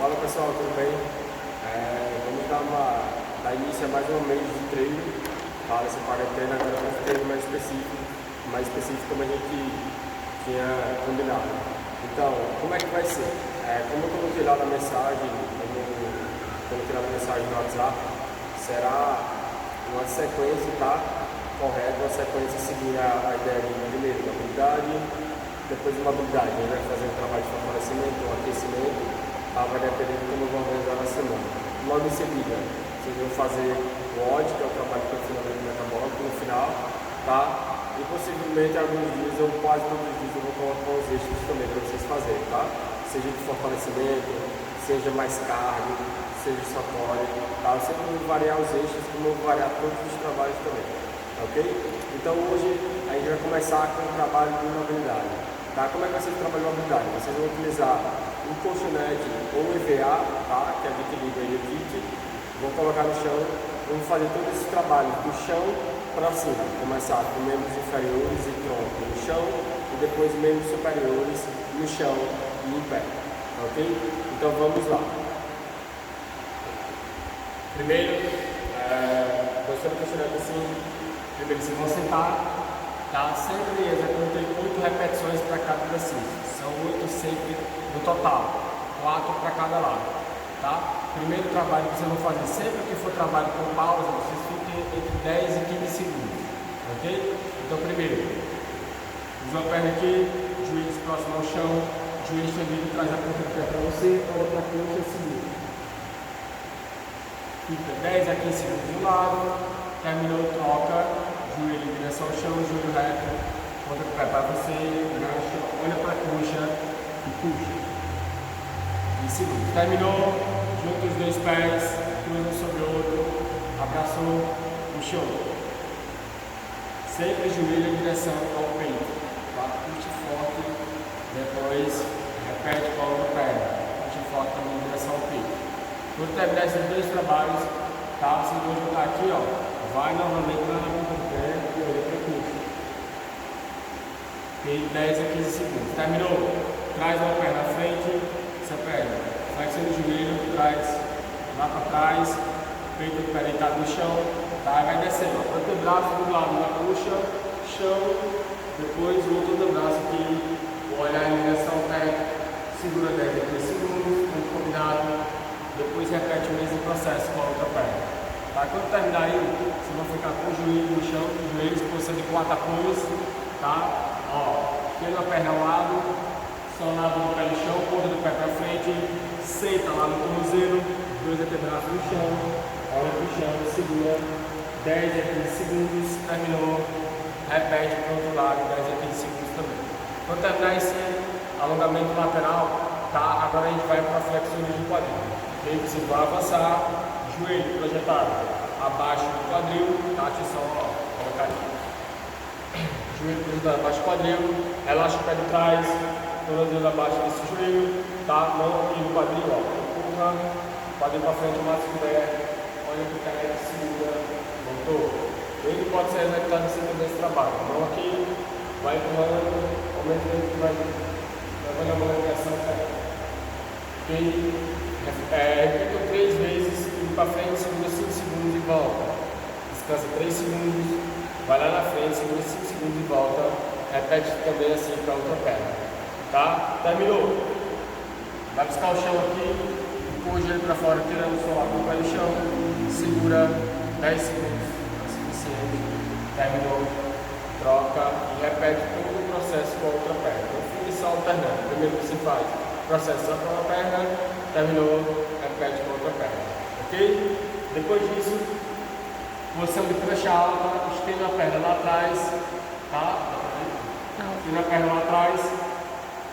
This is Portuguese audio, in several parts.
Fala pessoal, tudo bem? Vamos dar início a mais um mês de treino. Tá? Essa quarentena agora é um treino mais específico como a gente tinha combinado. Então, como é que vai ser? Como eu coloquei lá na mensagem, no WhatsApp, será uma sequência, tá? Correta, uma sequência seguindo a ideia de primeiro uma habilidade, depois uma habilidade. A gente vai fazer um trabalho de fortalecimento, um aquecimento, tá? Vai depender de como eu vou organizar na semana. Logo em seguida, vocês vão fazer o OD, que é o trabalho de condicionamento metabólico, no final, tá? E possivelmente alguns dias, ou quase todos os dias, eu vou colocar os eixos também para vocês fazerem, tá? Seja de fortalecimento, seja mais cardio, seja só core, tá? Eu sempre vou variar os eixos, como eu vou variar todos os trabalhos também, ok? Então hoje a gente vai começar com o trabalho de mobilidade, tá? Como é que vai ser o trabalho de mobilidade? Vocês vão utilizar um colchonete ou EVA, tá? Que é de equilíbrio e kit, vou colocar no chão, vamos fazer todos esses trabalhos do chão para cima, começar com membros inferiores e tronco no chão e depois membros superiores no chão e em pé, ok? Então vamos lá. Primeiro, gostando de questionar assim, primeiro vocês vão sentar, tá? Sempre executando 8 repetições para cada exercício, são 8 sempre no total, 4 para cada lado, tá? Primeiro trabalho que vocês vão fazer, sempre que for trabalho com pausa, vocês fiquem entre 10 e 15 segundos, ok? Então primeiro, usa a perna aqui, joelhos próximo ao chão, joelho estendido, traz a ponta do pé para você, olha para a coxa e segura. Fica 10 a 15 segundos de um lado, terminou, troca, joelho em direção ao chão, joelho reto, ponta do pé para você, gancha, olha para a coxa e puxa. E segura. Terminou, junta os dois pés, cruza um sobre o outro, abraçou, puxou. Sempre joelho em direção ao peito, tá? Puxe forte, depois repete com a outra perna, puxe forte também em direção ao peito. Quando terminar esses dois trabalhos, tá? Vocês vão juntar aqui, ó. Vai novamente lá na ponta do pé e olha para a coxa. Tem 10 a 15 segundos. Terminou? Traz uma perna à frente, essa perna. Flexiona o joelho, traz lá para trás, peito do pé deitado no chão, tá? Vai descendo. O antebraço do lado da coxa, chão, depois o outro antebraço aqui, olhar em direção ao pé, segura 10 a 15 segundos, muito combinado. Depois repete o mesmo processo com a outra perna. Tá? Quando terminar aí, vocês vão ficar com o joelho no chão, os joelhos em posição de 4 apoios, tá? Ó, esquerda perna ao lado, só lado do pé no chão, ponta do pé para frente, senta lá no tornozelo, dois antebraços no chão, olha para o chão, segura 10 a 15 segundos, terminou, repete para o outro lado 10 a 15 segundos também. Quando terminar esse alongamento lateral, tá? Agora a gente vai para flexões de quadril. E aí você vai avançar, joelho projetado abaixo do quadril, tá? Deixa eu só colocar aqui. Joelho projetado abaixo do quadril, relaxa o pé de trás, tornozelo abaixo desse joelho, tá? Mão aqui no quadril, ó. Empurra, quadril para frente, o máximo que der, olha para o pé, segura, voltou. Ele pode ser executado em cima desse trabalho. Mão aqui, vai empurrando, aumentando que vai levando a mão na direção do pé. Ok? Repita 3 vezes, indo para frente, segura 5 segundos e volta. Descansa 3 segundos, vai lá na frente, segura 5 segundos e volta. Repete também assim para a outra perna. Tá? Terminou. Vai buscar o chão aqui, empurra o joelho para fora, tirando o sol com o pé no chão. Segura 10 segundos, é suficiente. Terminou. Troca e repete todo o processo com a outra perna. No fim, só alternando. Primeiro você faz o processo só com uma perna. Terminou, repete com a outra perna, ok? Depois disso, posição de prancha alta, estenda a perna lá atrás, tá? Estenda a perna lá atrás,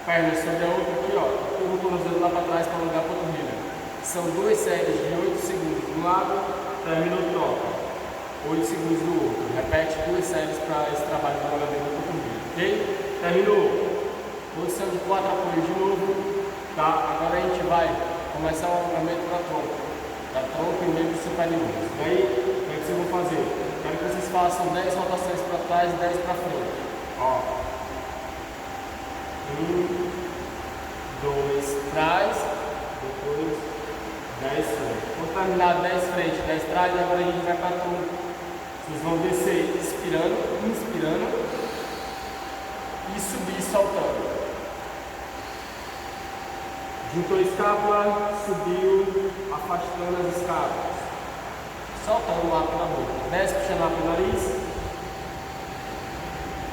perna sobre a outra aqui, ó. Empurra o tornozelo lá para trás para alongar a panturrilha. São 2 séries de 8 segundos de um lado, terminou, troca. 8 segundos do outro. Repete 2 séries para esse trabalho de alongamento da panturrilha, ok? Terminou. Posição de 4 apoios de novo. Tá? Agora a gente vai começar o alongamento da tronco e membros superiores. E aí, o que vocês vão fazer? Quero que vocês façam 10 rotações para trás e 10 para frente. Ó. 1, 2, trás, depois terminado 10 frente, 10 trás, agora a gente vai para tronco. Vocês vão descer expirando, inspirando e subir soltando. Juntou a escápula, subiu, afastando as escápulas. Soltando o ar pela boca. Desce, puxando o ar pelo nariz.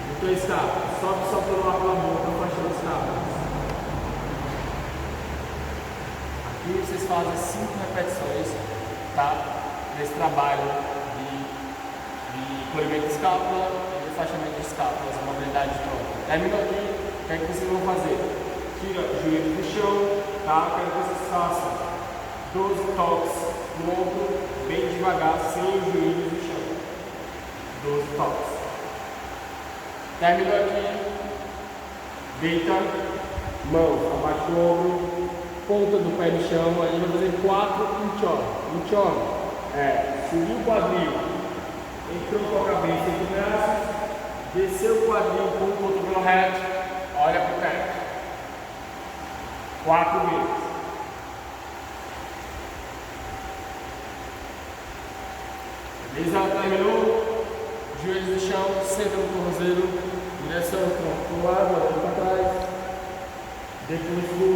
Juntou a escápula, sobe, soltando o ar pela boca, afastando as escápulas. Aqui vocês fazem 5 repetições, tá? Nesse trabalho de polimento de escápula e afastamento de escápulas, mobilidade de tronco. Terminou aqui, o que é que vocês vão fazer? Tira o joelho do chão, tá? Quero que vocês façam 12 toques no ombro, bem devagar, sem o joelho do chão. 12 toques. Terminou aqui, deita, mãos abaixo do ombro, ponta do pé no chão, aí vai fazer 4 inchon. Subiu o quadril, entrou com a cabeça entre os braços, desceu o quadril com o cotovelo reto, olha para o teto. 4 vezes. Beleza? Terminou? Joelhos no chão, senta no tornozelo, direção ao tronco para o lado, olhando para trás. Depois do.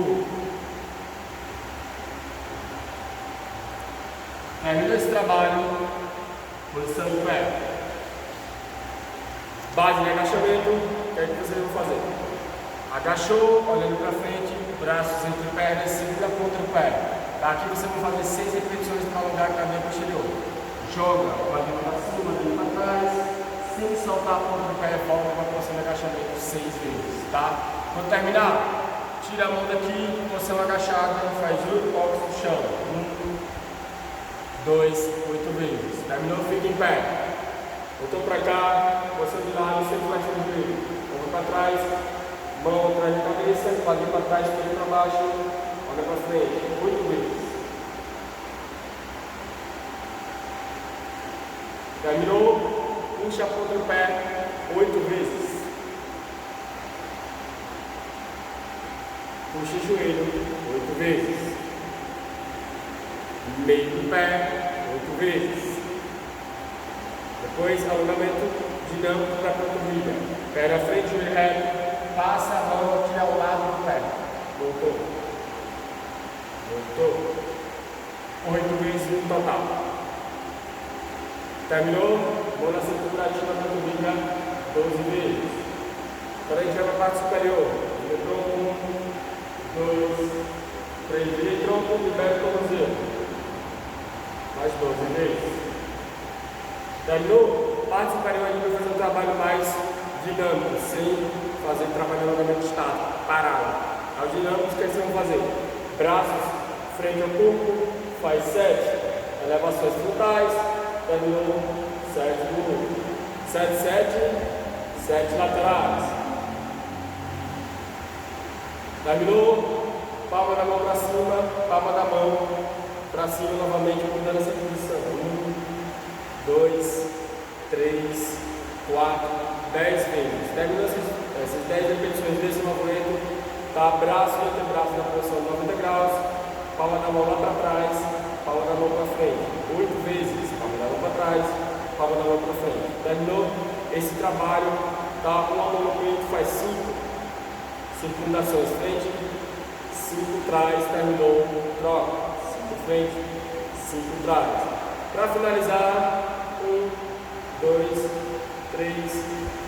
Terminou esse trabalho, posição do pé. Base de agachamento, o que é que vocês vão fazer? Agachou, olhando para frente, braços entre pernas, segura a ponta do pé. Daqui vocês vão fazer 6 repetições para alongar a cadeia posterior. Joga o quadril para cima, o para trás, sem soltar a ponta do pé, volta para a posição de agachamento 6 vezes, tá? Quando terminar, tira a mão daqui, posição agachada, faz 8 toques no chão. 1, 2, 8 vezes. Terminou, fica em pé. Voltou para cá, posição de lado, sempre vai ser o joelho. Volta para trás, mão atrás da cabeça, quadril para trás, peito para baixo, olha para frente. 8 vezes. Terminou, puxa a ponta do pé 8 vezes. Puxa o joelho 8 vezes. Meio do pé 8 vezes. Depois, alongamento dinâmico para a panturrilha. Pé na frente, joelho reto. Passa a mão aqui ao lado do pé. Voltou. Voltou. 8 vezes no total. Terminou? Mão na cintura, ativa a panturrilha 12 vezes. Agora a gente vai para a parte superior. Vira tronco. 1, 2, 3. Vira tronco, libera o tornozelo. Mais 12 vezes. Terminou? Parte superior a gente vai fazer um trabalho mais dinâmico, sem fazer trabalho de alongamento estático, parado. As dinâmicas que vocês vão fazer? Braços frente ao corpo, faz 7 elevações frontais, terminou 7 minutos. 7, 7 laterais. Terminou? Palma da mão para cima, palma da mão para cima novamente, mudando essa posição. 1, 2, 3, 4, 10 vezes. Terminou essas 10 repetições desse movimento, tá? Braço e antebraço na posição de 90 graus, palma da mão lá para trás, palma da mão para frente. 8 vezes, palma da mão para trás, palma da mão para frente. Terminou esse trabalho, tá? Um alongamento faz 5 fundações frente, 5 trás, terminou, troca. 5 frente, 5 trás. Para finalizar, 1, 2, 3,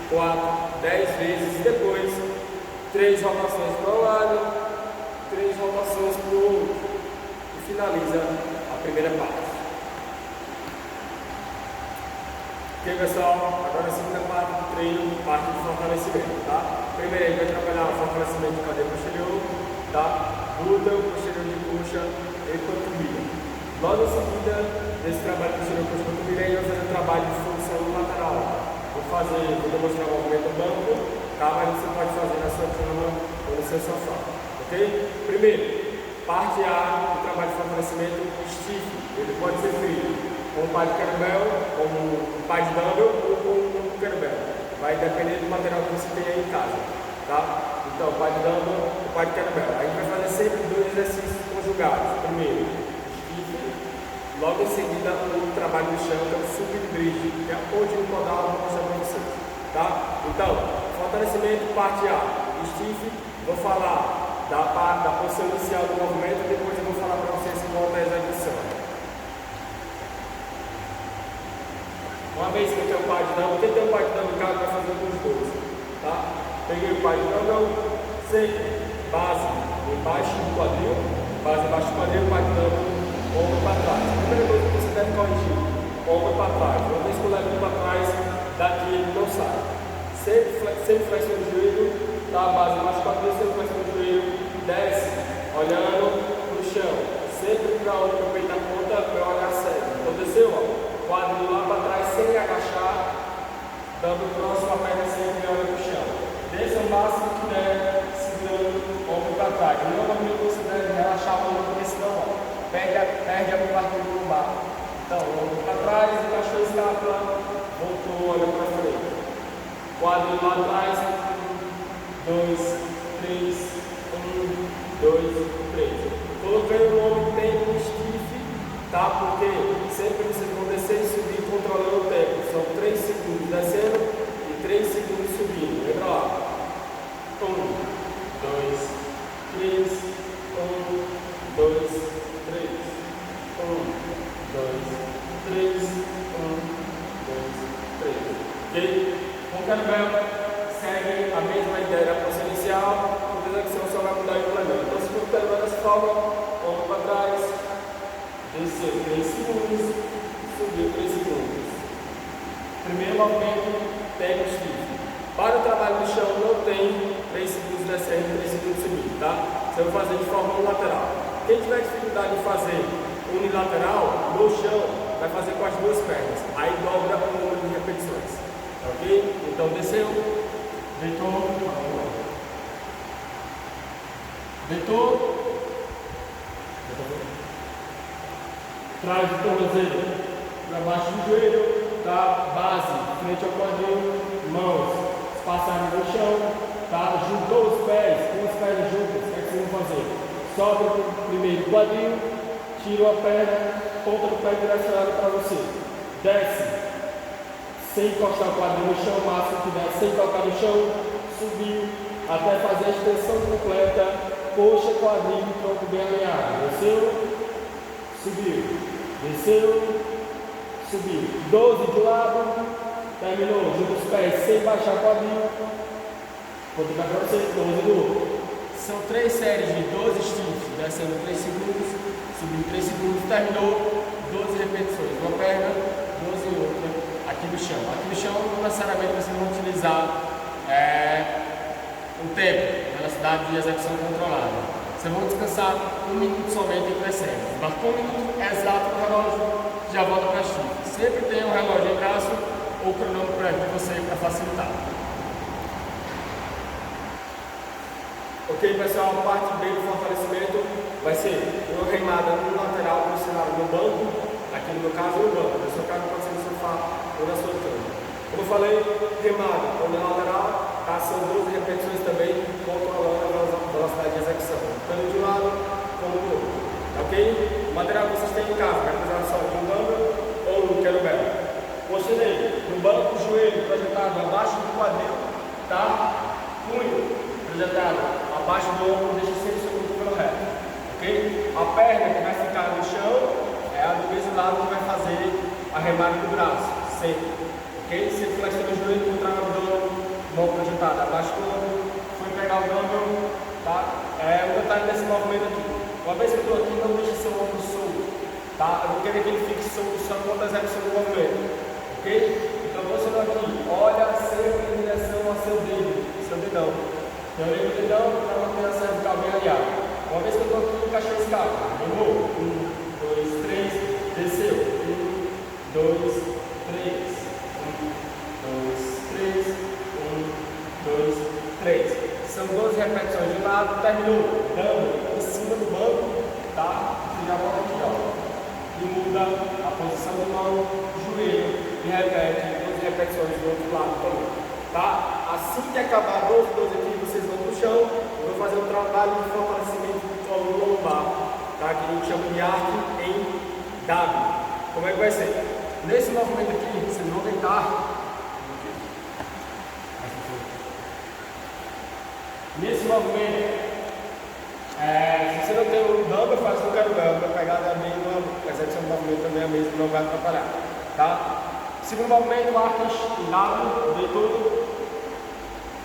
4, 10 vezes. Depois, 3 rotações para um lado, 3 rotações para o outro. E finaliza a primeira parte. Ok, pessoal? Agora a segunda parte do treino, parte de fortalecimento, tá? Primeiro a gente vai trabalhar o fortalecimento de cadeia posterior, tá? Glúteo, posterior de coxa e panturrilha. Logo em seguida, nesse trabalho posterior de coxa e panturrilha, a gente vai fazer um trabalho de função lateral. Vou demonstrar o movimento do banco, tá? Mas você pode fazer na sua cama ou no seu sofá, ok? Primeiro, parte A do trabalho de fortalecimento, stiff. Ele pode ser feito com um par de kettlebell, com um par de dumbbell ou com um kettlebell. Vai depender do material que você tem aí em casa, tá? Então, par de dumbbell ou par de kettlebell. A gente vai fazer sempre 2 exercícios conjugados. Primeiro, stiff, Logo em seguida, o trabalho no chão, que é o sub-bridge, que é onde o podal vou mostrar para vocês. Tá? Então, fortalecimento, parte A. Stiff, vou falar da posição inicial do movimento, e depois eu vou falar para vocês qual é a execução. Uma vez que eu tenho o par de dumbbell, quem tem o par de dumbbell em casa vai fazer com os dois. Tá? Peguei o par de dumbbell, sempre base embaixo do quadril, base embaixo do quadril, par de dumbbell, ombro para trás. A primeira coisa que você deve corrigir, ombro para trás. Uma vez que eu levo ele para trás, daqui ele não sai. Sempre flexiona o joelho, tá? A base embaixo do quadril, sempre flexiona o joelho, desce, olhando para o chão. Sempre para onde o peito aponta, para olhar sério. Então desceu, ó, quadril lá para trás, sem agachar, dando próximo a perna sempre olha para o chão. Desce o máximo que der, segurando o ombro para trás. Normalmente você deve relaxar o ombro, porque senão, ó, perde a parte do lombar. Então, ombro para trás, encaixou a escápula, voltou, olha para frente. Quadril lá atrás, 2, 3, 1, 2, 3. Colocando o ombro tempo stiff, tá? Porque sempre vocês vão descer e subir controlando o tempo. São 3 segundos descendo e 3 segundos subindo. Lembra lá? 1, 2, 3, 1, 2, 3. 1, 2, 3, 1, 2, 3. Ok? Com o kettlebell, segue a mesma ideia da posição inicial, a execução só vai mudar o implemento. Então, se for o kettlebell dessa forma, ombro para trás, desceu 3 segundos, subiu 3 segundos. Primeiro movimento, pega o stiff. Para o trabalho no chão, não tem 3 segundos descendo e 3 segundos subindo, tá? Você vai fazer de forma unilateral. Quem tiver dificuldade de fazer unilateral, no chão, vai fazer com as duas pernas. Aí dobra o número de repetições. Ok? Então desceu, deitou, traz o tornozelo para baixo do joelho, tá? Base, frente ao quadril, mãos espaçadas no chão, tá? Juntou os pés, com as pernas juntas, o que é que vocês vão fazer? Sobe primeiro o quadril, tira a perna, ponta do pé direcionada para você, desce. Sem encostar o quadril no chão, o máximo que der, sem tocar no chão, subiu, até fazer a extensão completa, coxa, quadril e tronco bem alinhado. Desceu, subiu, desceu, subiu. 12 de lado, terminou, junta os pés sem baixar o quadril. Vou tocar para você, 12 do outro. São 3 séries de 12 stiffs, descendo 3 segundos, subindo 3 segundos, terminou, 12 repetições. Uma perna, 12 outra. Aqui no chão. Aqui no chão, não necessariamente vocês vão utilizar um tempo, velocidade de execução controlada. Vocês vão descansar 1 minuto somente entre as séries. Marcou 1 minuto exato no relógio, já volta para a stiff. Sempre tem um relógio em braço ou cronômetro perto de você para facilitar. Ok, pessoal, a parte B do fortalecimento vai ser uma remada no lateral posicionado no banco, aqui no meu caso no banco, no seu caso pode ser no sofá ou na sua cama. Como eu falei, remada ou na lateral, tá? São 12 repetições também, controlando a velocidade de execução, tanto de um lado como do outro. Ok? O material que vocês têm em casa, vai usar só no dumbbell ou no kettlebell. Posturei no banco, o joelho projetado abaixo do quadril, tá? Punho projetado abaixo do ombro, deixa sempre o seu cotovelo reto. Ok? A perna que vai ficar no chão é a do mesmo lado que vai fazer a remada do braço, sempre. Ok? Sempre flexiona o joelho, contrai o abdômen, mão projetada abaixo do ombro, foi pegar o dumbbell, tá? Um detalhe desse movimento aqui. Uma vez que eu estou aqui, não deixe seu ombro solto, tá? Eu não quero que ele fique solto só quando a execução do movimento. Ok? Então você aqui, olha sempre em direção ao seu dedo, seu dedão. Então eu ligo o dedão para manter a cervical bem alinhada. Uma vez que eu estou aqui, encaixei a escala. Vou. 1, 2, 3, desceu. 1, 2, 3. 1, 2, 3. 1, 2, 3. São 12 repetições de um lado, terminou. Dando em cima do banco, tá? Você já volta aqui, ó. E muda a posição da mão, joelho. E repete 12 repetições do outro lado também, tá? Assim que acabar 12 aqui, vocês vão pro chão. Eu vou fazer um trabalho de fortalecimento do colo lombar, tá? Que a gente chama de arco em W. Como é que vai ser? Nesse movimento aqui, vocês vão tentar. Nesse movimento, se você não tem o dumbbell, faz com o kettlebell. A pegada é a mesma, apesar de ser um movimento também é a mesma, não vai atrapalhar. Tá? Segundo movimento, arco estirado, de todo.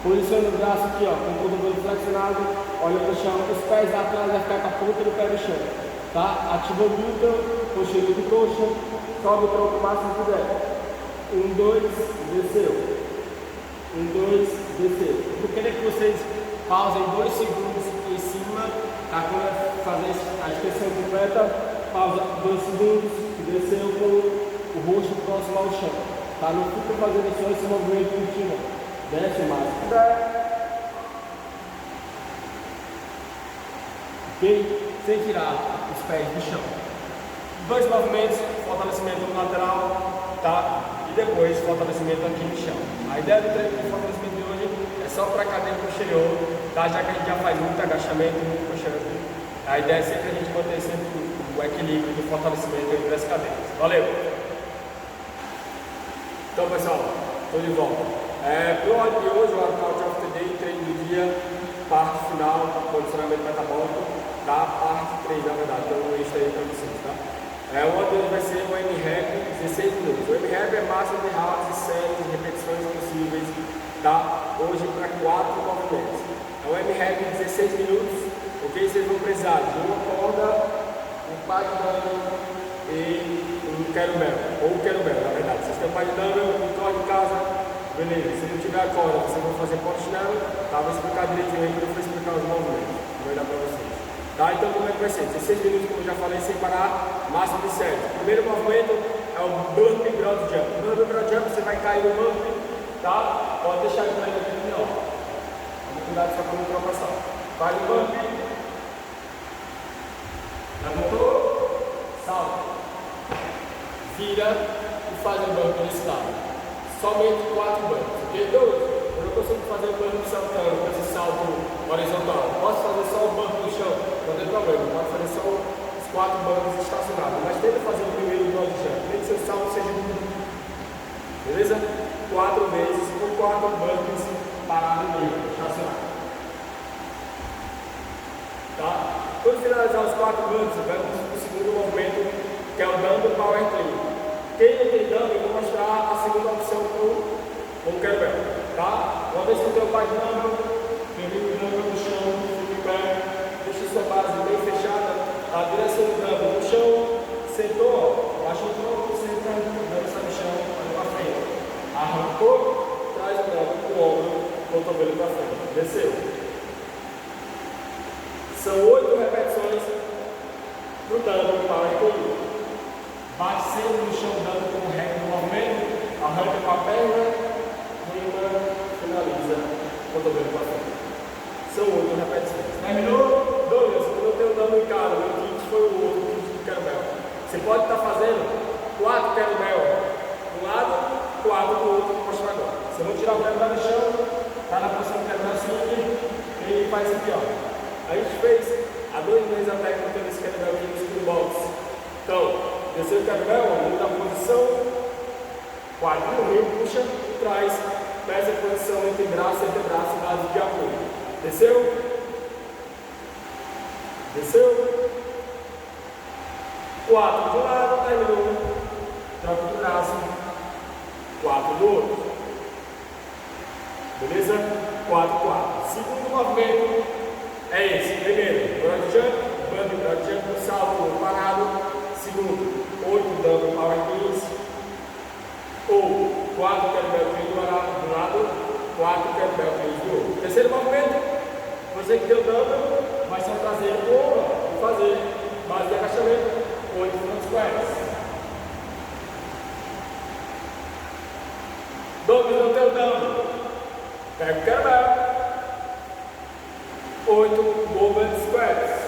Posiciona o braço aqui, ó, com o cotovelo flexionado, olha para o chão, os pés atrás vai ficar com a ponta do pé no chão. Tá? Ativa o glúteo, coxinha de coxa, sobe o tronco o máximo que puder. 1, 2, desceu. 1, 2, desceu. Eu quero que vocês pausem 2 segundos em cima, tá? Quando fazer a extensão completa, pausa 2 segundos, desceu com o rosto próximo ao chão. Tá? Não fica fazendo só esse movimento contínuo. Desce o máximo que puder. Ok? Sem tirar os pés do chão. 2 movimentos, fortalecimento no lateral, tá? E depois fortalecimento aqui no chão. A ideia do treino de fortalecimento de hoje é só para a cadeia posterior, tá? Já que a gente já faz muito agachamento, muito push-up. A ideia é sempre a gente manter sempre o equilíbrio do fortalecimento entre as cadeiras. Valeu! Então pessoal, estou de volta. Para o áudio de hoje, o workout of the day, treino do dia, parte final, condicionamento metabólico, tá? Parte 3 na verdade, então eu vou isso aí para vocês, tá? O áudio de hoje vai ser o M-Rap 16 minutos. O M-Rap é máximo de rounds e séries de repetições possíveis, tá? Hoje para 4 movimentos. É o M-Rap 16 minutos, ok? Vocês vão precisar de uma corda, um par de dumbbell e um kettlebell, ou kettlebell na verdade. Vocês têm um par de dumbbell, um corda em casa. Beleza, se não tiver a corda, vocês vão fazer polichinelo, tá? Vou explicar direitinho aí, quando eu for explicar os movimentos, vou dar para vocês. Tá? Então como é que vai ser? 16 minutos, como eu já falei, sem parar, máximo de 7. O primeiro movimento é o burpee broad jump. No burpee broad jump, você vai cair no burpee, tá? Pode deixar ele cair aqui, ó. Vamos cuidar só para não ultrapassar. Vai no burpee. Levantou, salta. Vira e faz o burpee nesse lado. Somente 4 burpees, ok? Eu não consigo fazer o burpee saltando, com esse salto horizontal. Posso fazer só o burpee no chão, não tem problema. Pode fazer só os 4 burpees estacionados. Mas tenta fazer o primeiro broad jump, nem que seu salto seja muito. Beleza? 4 vezes com 4 burpees parado no meio, estacionado. Tá? Quando finalizar os 4 burpees, vamos para o segundo movimento, que é o dumbbell power clean. Quem não tem dumbbell, eu vou mostrar a segunda opção com o kettlebell, tá? Uma vez que eu tenho o par de dumbbell, termino o dumbbell no chão, fico em pé, deixa sua base bem fechada, a direção do dumbbell no chão, sentou, baixa o tronco, senta, o dumbbell está no chão, olha para frente. Arrancou, traz o dumbbell com o ombro, cotovelo para frente, desceu. São 8 repetições do dumbbell power clean. Bate sempre no chão dando como regra do movimento, arranca com a perna, rima, finaliza, cotovelo para frente. São 8 repetições. Terminou? Douglas, quando eu tenho dano em casa, o kit foi o outro, o kit do kettlebell. Você pode estar fazendo 4 kettlebell de um lado, 4 do outro, vou mostrar agora. Você vai tirar o kettlebell do chão, está na posição do kettlebell assim, e faz isso aqui, ó. A gente fez há 2 meses a técnica desse kettlebell aqui no Skill Box. Então, desceu o kettlebell, muda a posição, quadril, meio, puxa, traz, pesa a posição entre braço e antebraço, base de apoio. Desceu? Desceu? 4 de um lado, terminou, troca de braço, 4 do outro. Beleza? 4, 4. Segundo movimento é esse. Primeiro, broad jump, bump, broad jump, salto parado. Segundo, 8 dumbbell power cleans, ou 4 kettlebell cleans do lado, 4 kettlebell cleans do outro. Terceiro movimento, você que deu dumbbell, vai ser trazer o ombro e fazer base de agachamento, 8 front squats. Douglas não tem o dumbbell, pega o kettlebell, 8 movement squats.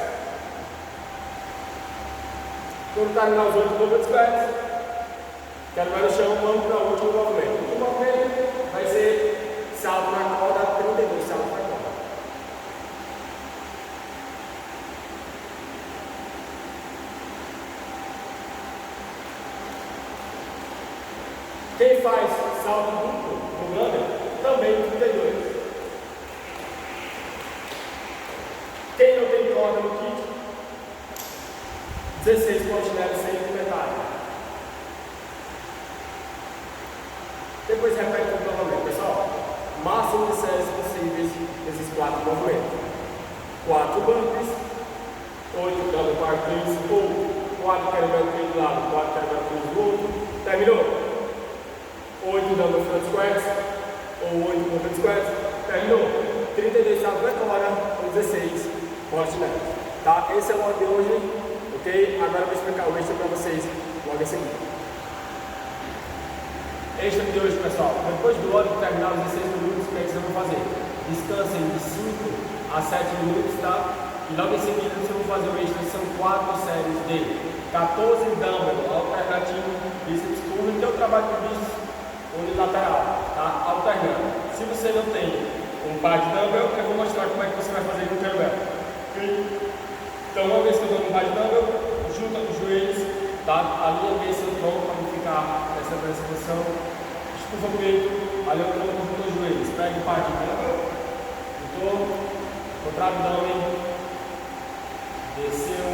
Quando terminar os 8 movement squats, kettlebell no chão, vamos para o último movimento. O último movimento vai ser salto na corda, 32 saltos na corda. Quem faz salto duplo no runner, também 32. Quem não tem corda no kit, 16 polichinelo sem metade. Depois repete tudo novamente, pessoal. Máximo de séries possíveis desses 4 movimentos. 4 burpees, 8 double bar cleans, ou 4 kettlebell cleans do lado, 4 kettlebell cleans do outro. Terminou? 8 double front squats, ou 8 pumped squats. Terminou? 32 saltos na hora, ou 16 polichinelo. Tá? Esse é o modo de hoje, ok? Agora eu vou explicar o extra para vocês logo em seguida. Extra de hoje, pessoal. Depois do ódio terminar os 16 minutos, o que é que vocês vão fazer? Descansem de 5 a 7 minutos, tá? E logo em seguida vocês vão fazer o extra. São 4 séries de 14 dumbbell alternativo, bíceps curvo, e o trabalho de bíceps unilateral, tá? Alternando. Se você não tem um par de dumbbell, eu vou mostrar como é que você vai fazer com o kettlebell. Okay? Então, uma vez que eu dou um par de dumbbell, junta os joelhos, tá? Alinha bem seu tronco para não ficar nessa posição. Estufa o peito, alinha o tronco junto aos joelhos. Pega o par de dumbbell, juntou, contra o abdômen, desceu,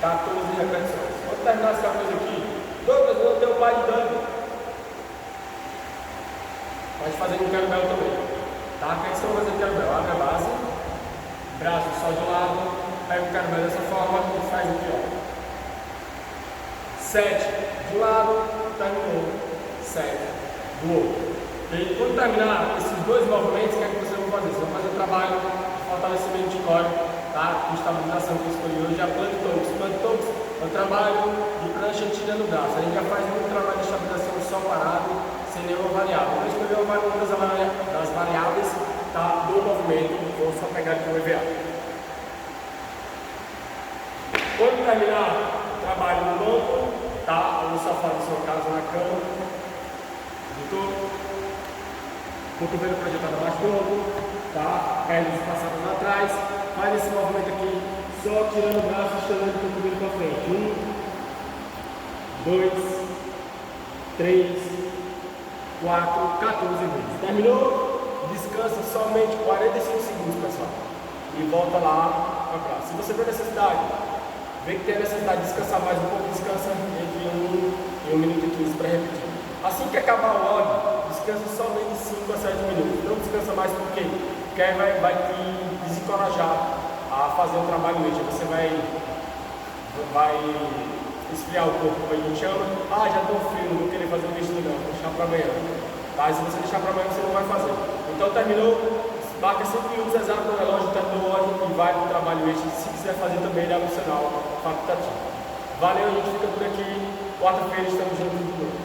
14 repetições. Quando terminar as 14 aqui, Douglas, eu não tenho o par de dumbbell. Pode fazer com o kettlebell também. Tá? O que é que você vai fazer com o kettlebell? Abre a base, braço só de lado, pega o kettlebell dessa forma e faz aqui, ó. 7 de um lado, terminou. 7 do outro. E quando terminar esses dois movimentos, o que é que vocês vão fazer? Vocês vão fazer o trabalho de fortalecimento de core, tá? De estabilização que eu escolhi hoje, a plant toes. Plant toes é o trabalho de prancha tira no braço. A gente já faz muito trabalho de estabilização só parado, sem nenhuma variável. Eu escolhi uma das variáveis, tá? Do movimento. Vou só pegar aqui o EVA. Quando terminar o trabalho no banco, tá? Ou no sofá da sua casa, na cama, juntou. Cotovelo projetado abaixo do ombro, tá? Pernas passadas lá atrás. Faz esse movimento aqui, só tirando o braço e estirando o cotovelo para frente. 1, 2, 3, 4, 14 vezes. Terminou? Descansa somente 45 segundos, pessoal. E volta lá para trás. Se você for necessidade, vê que tem a necessidade de descansar mais um pouco, descansa entre 1 e 1 minuto e 15 para repetir. Assim que acabar o ódio, descansa somente 5 a 7 minutos. Não descansa mais por quê? Porque aí vai te desencorajar a fazer um trabalho extra. Você vai esfriar o corpo, como a gente chama. Ah, já estou frio, não vou querer fazer o extra não, vou deixar para amanhã. Tá? E se você deixar para amanhã, você não vai fazer. Então terminou, marca 5 minutos exato no relógio, terminou o ódio e vai para o trabalho extra. Se quiser fazer também, dá no sinal facultativo. Valeu, a gente fica por aqui. Quarta-feira estamos juntos de novo.